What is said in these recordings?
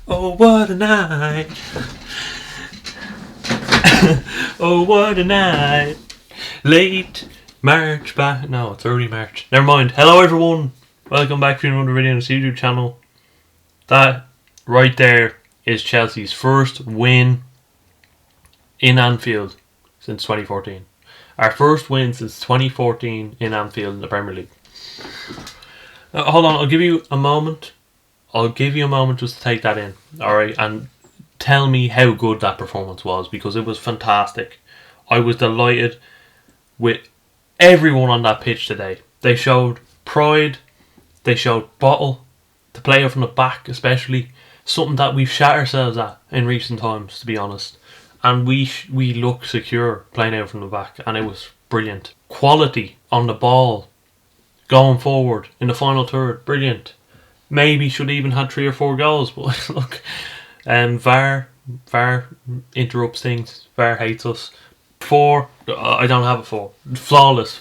Oh, what a night. Oh, what a night. Late March back. No, it's early March. Never mind. Hello, everyone. Welcome back to another video on this YouTube channel. That right there is Chelsea's first win in Anfield since 2014. Our first win since 2014 in Anfield in the Premier League. Hold on, I'll give you a moment. I'll give you a moment just to take that in, alright, and tell me how good that performance was, because it was fantastic. I was delighted with everyone on that pitch today. They showed pride, they showed bottle, the player from the back especially, something that we've shot ourselves at in recent times, to be honest. And we looked secure playing out from the back, and it was brilliant. Quality on the ball, going forward in the final third, brilliant. Maybe should even had 3 or 4 goals, but look, VAR interrupts things. VAR hates us. 4, I don't have a 4. Flawless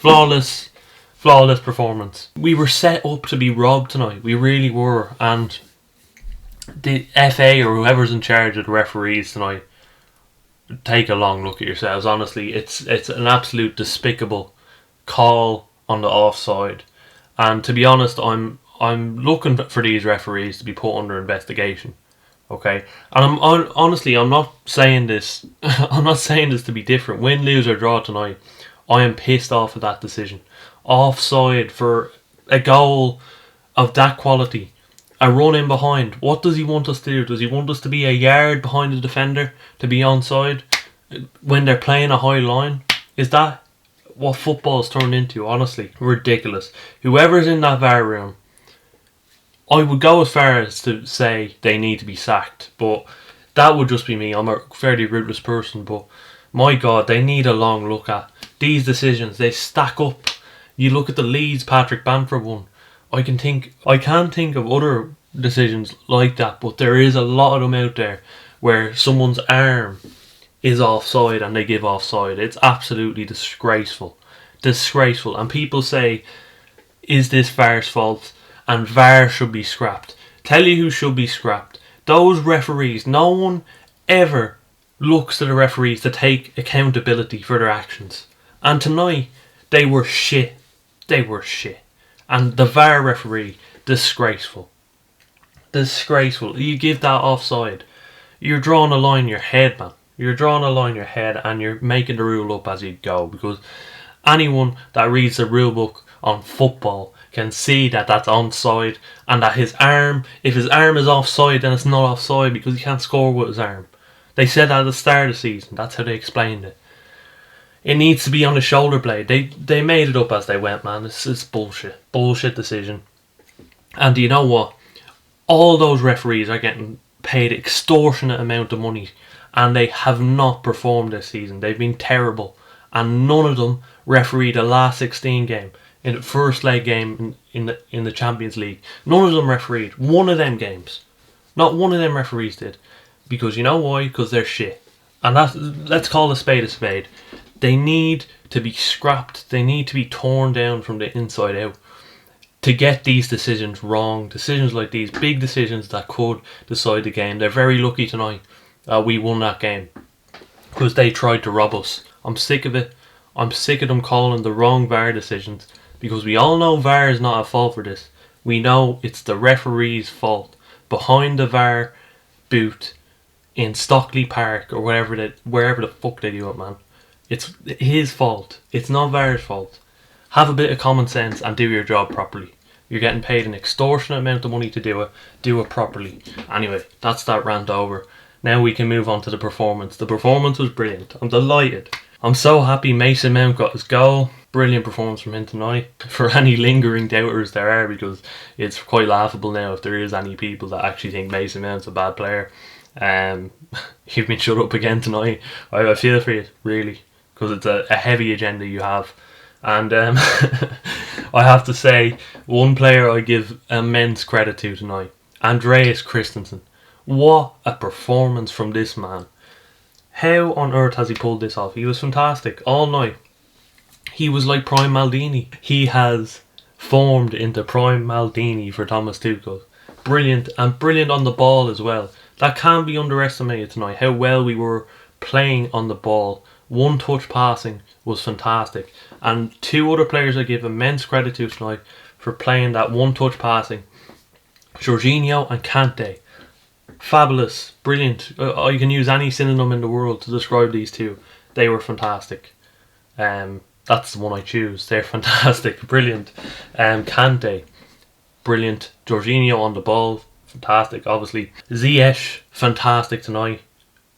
performance. We were set up to be robbed tonight. We really were, and the FA or whoever's in charge of the referees tonight, take a long look at yourselves. Honestly, it's an absolute despicable call on the offside, and to be honest, I'm looking for these referees to be put under investigation. Okay, and I'm not saying this. I'm not saying this to be different. Win, lose or draw tonight, I am pissed off at that decision. Offside for a goal of that quality, a run in behind. What does he want us to do? Does he want us to be a yard behind the defender to be onside when they're playing a high line? Is that what football's turned into? Honestly, ridiculous. Whoever's in that VAR room, I would go as far as to say they need to be sacked, but that would just be me. I'm a fairly ruthless person, but my God, they need a long look at these decisions. They stack up. You look at the Leeds Patrick Bamford one. I can't think of other decisions like that, but there is a lot of them out there where someone's arm is offside and they give offside. It's absolutely disgraceful. And people say, is this VAR's fault? And VAR should be scrapped. Tell you who should be scrapped. Those referees. No one ever looks to the referees to take accountability for their actions. And tonight, they were shit. And the VAR referee, disgraceful. You give that offside. You're drawing a line in your head, man. You're drawing a line in your head, and you're making the rule up as you go. Because anyone that reads the rule book on football can see that that's onside, and that his arm, if his arm is offside, then it's not offside because he can't score with his arm. They said that at the start of the season. That's how they explained it. It needs to be on the shoulder blade. They made it up as they went, man. It's bullshit decision. And you know what? All those referees are getting paid extortionate amount of money, and they have not performed this season. They've been terrible, and none of them refereed the last 16 game. In the first leg game in the Champions League, none of them refereed one of them games. Not one of them referees did, because you know why? Because they're shit. And let's call a spade a spade. They need to be scrapped. They need to be torn down from the inside out to get these decisions wrong. Decisions like these, big decisions that could decide the game. They're very lucky tonight we won that game because they tried to rob us. I'm sick of it. I'm sick of them calling the wrong VAR decisions. Because we all know VAR is not at fault for this. We know it's the referee's fault. Behind the VAR booth in Stockley Park or wherever the fuck they do it, man. It's his fault. It's not VAR's fault. Have a bit of common sense and do your job properly. You're getting paid an extortionate amount of money to do it. Do it properly. Anyway, that's that rant over. Now we can move on to the performance. The performance was brilliant. I'm delighted. I'm so happy Mason Mount got his goal. Brilliant performance from him tonight. For any lingering doubters there are, because it's quite laughable now if there is any people that actually think Mason Mount's a bad player. You've been shut up again tonight. I feel for you, really, because it's a heavy agenda you have. And I have to say, one player I give immense credit to tonight, Andreas Christensen. What a performance from this man. How on earth has he pulled this off? He was fantastic all night. He was like prime Maldini. He has formed into prime Maldini for Thomas Tuchel. Brilliant, and brilliant on the ball as well. That can't be underestimated tonight, how well we were playing on the ball. One touch passing was fantastic. And two other players I give immense credit to tonight for playing that one touch passing. Jorginho and Kante. Fabulous, brilliant. I can use any synonym in the world to describe these two. They were fantastic. That's the one I choose. They're fantastic, brilliant. Kante, brilliant. Jorginho on the ball, fantastic. Obviously, Ziyech, fantastic tonight.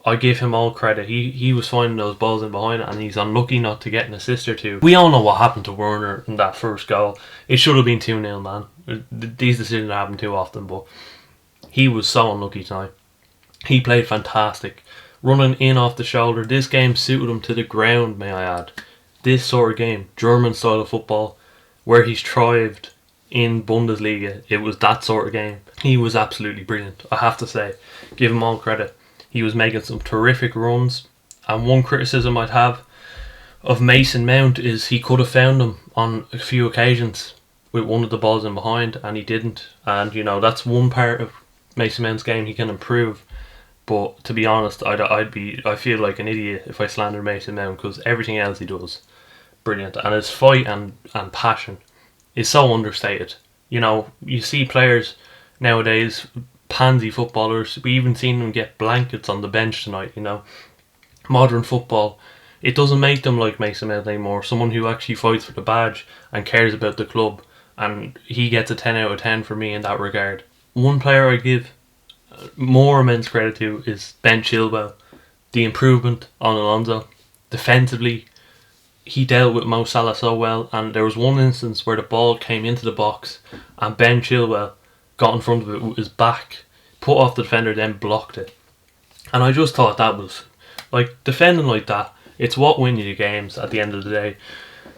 I give him all credit. He was finding those balls in behind it, and he's unlucky not to get an assist or two. We all know what happened to Werner in that first goal. It should have been 2-0, man. These decisions happen too often, but he was so unlucky tonight. He played fantastic. Running in off the shoulder. This game suited him to the ground, may I add. This sort of game, German style of football, where he's thrived in Bundesliga, it was that sort of game. He was absolutely brilliant, I have to say. Give him all credit. He was making some terrific runs. And one criticism I'd have of Mason Mount is he could have found him on a few occasions with one of the balls in behind, and he didn't. And, you know, that's one part of Mason Mount's game he can improve. But to be honest, I feel like an idiot if I slander Mason Mount, because everything else he does, brilliant. And his fight and passion is so understated. You know, you see players nowadays, pansy footballers, we even seen them get blankets on the bench tonight, you know. Modern football, it doesn't make them like Mason Mount anymore. Someone who actually fights for the badge and cares about the club, and he gets a 10 out of 10 for me in that regard. One player I give more immense credit to is Ben Chilwell. The improvement on Alonso. Defensively, he dealt with Mo Salah so well, and there was one instance where the ball came into the box and Ben Chilwell got in front of it with his back, put off the defender, then blocked it. And I just thought that was, like, defending like that, it's what wins you the games at the end of the day.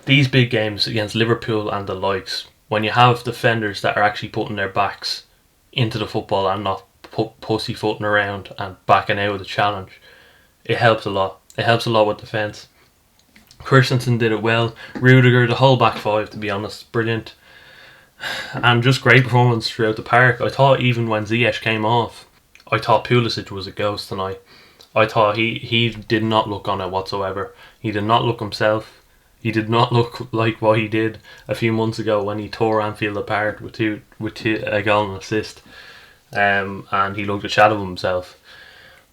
These big games against Liverpool and the likes, when you have defenders that are actually putting their backs into the football and not pussyfooting around and backing out of the challenge, it helps a lot. It helps a lot with defence. Christensen did it well. Rudiger, the whole back five, to be honest, brilliant. And just great performance throughout the park. I thought even when Ziyech came off, I thought Pulisic was a ghost tonight. I thought he did not look on it whatsoever. He did not look himself. He did not look like what he did a few months ago when he tore Anfield apart with a goal and assist. And he looked a shadow of himself.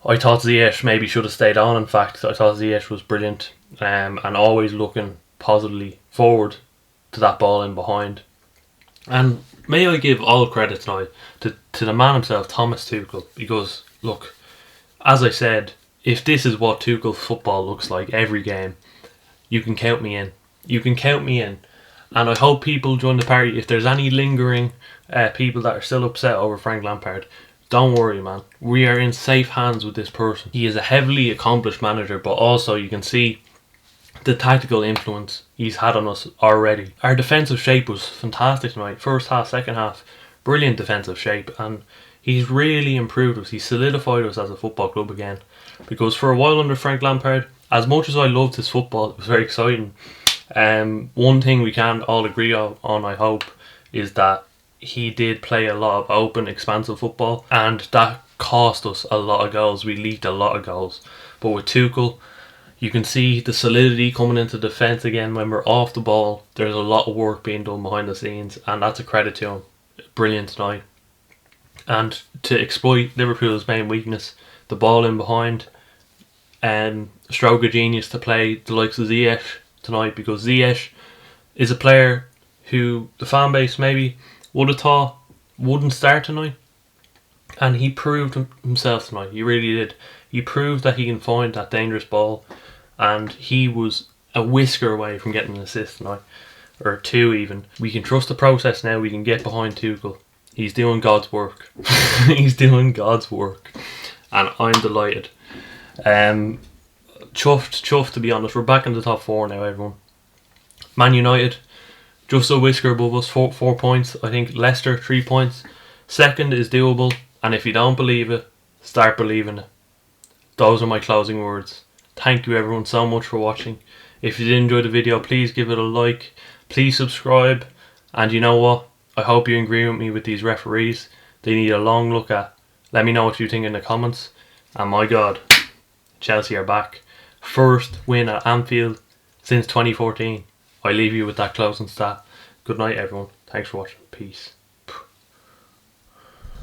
I thought Ziyech maybe should have stayed on. In fact, I thought Ziyech was brilliant, and always looking positively forward to that ball in behind. And may I give all credit tonight to the man himself, Thomas Tuchel, because look, as I said, if this is what Tuchel football looks like every game, you can count me in. You can count me in. And I hope people join the party. If there's any lingering people that are still upset over Frank Lampard, don't worry, man. We are in safe hands with this person. He is a heavily accomplished manager, but also you can see the tactical influence he's had on us already. Our defensive shape was fantastic tonight. First half, second half, brilliant defensive shape, and he's really improved us. He's solidified us as a football club again. Because for a while under Frank Lampard, as much as I loved his football, it was very exciting. One thing we can all agree on, I hope, is that he did play a lot of open, expansive football, and that cost us a lot of goals. We leaked a lot of goals. But with Tuchel, you can see the solidity coming into defence again when we're off the ball. There's a lot of work being done behind the scenes, and that's a credit to him. Brilliant tonight. And to exploit Liverpool's main weakness, the ball in behind, stroke of genius to play the likes of Ziyech tonight, because Ziyech is a player who the fan base maybe would have thought wouldn't start tonight, and he proved himself tonight. He really did. He proved that he can find that dangerous ball, and he was a whisker away from getting an assist tonight, or two even. We can trust the process now. We can get behind Tuchel. He's doing God's work. He's doing God's work, and I'm delighted. Chuffed to be honest. We're back in the top four now, everyone. Man United, just a whisker above us, 4 points. I think Leicester 3 points. Second is doable, and if you don't believe it, start believing it. Those are my closing words. Thank you everyone so much for watching. If you did enjoy the video, please give it a like. Please subscribe. And you know what? I hope you agree with me with these referees. They need a long look at, Let me know what you think in the comments. And my God, Chelsea are back. First win at Anfield since 2014. I leave you with that closing stat. Good night, everyone. Thanks for watching. Peace.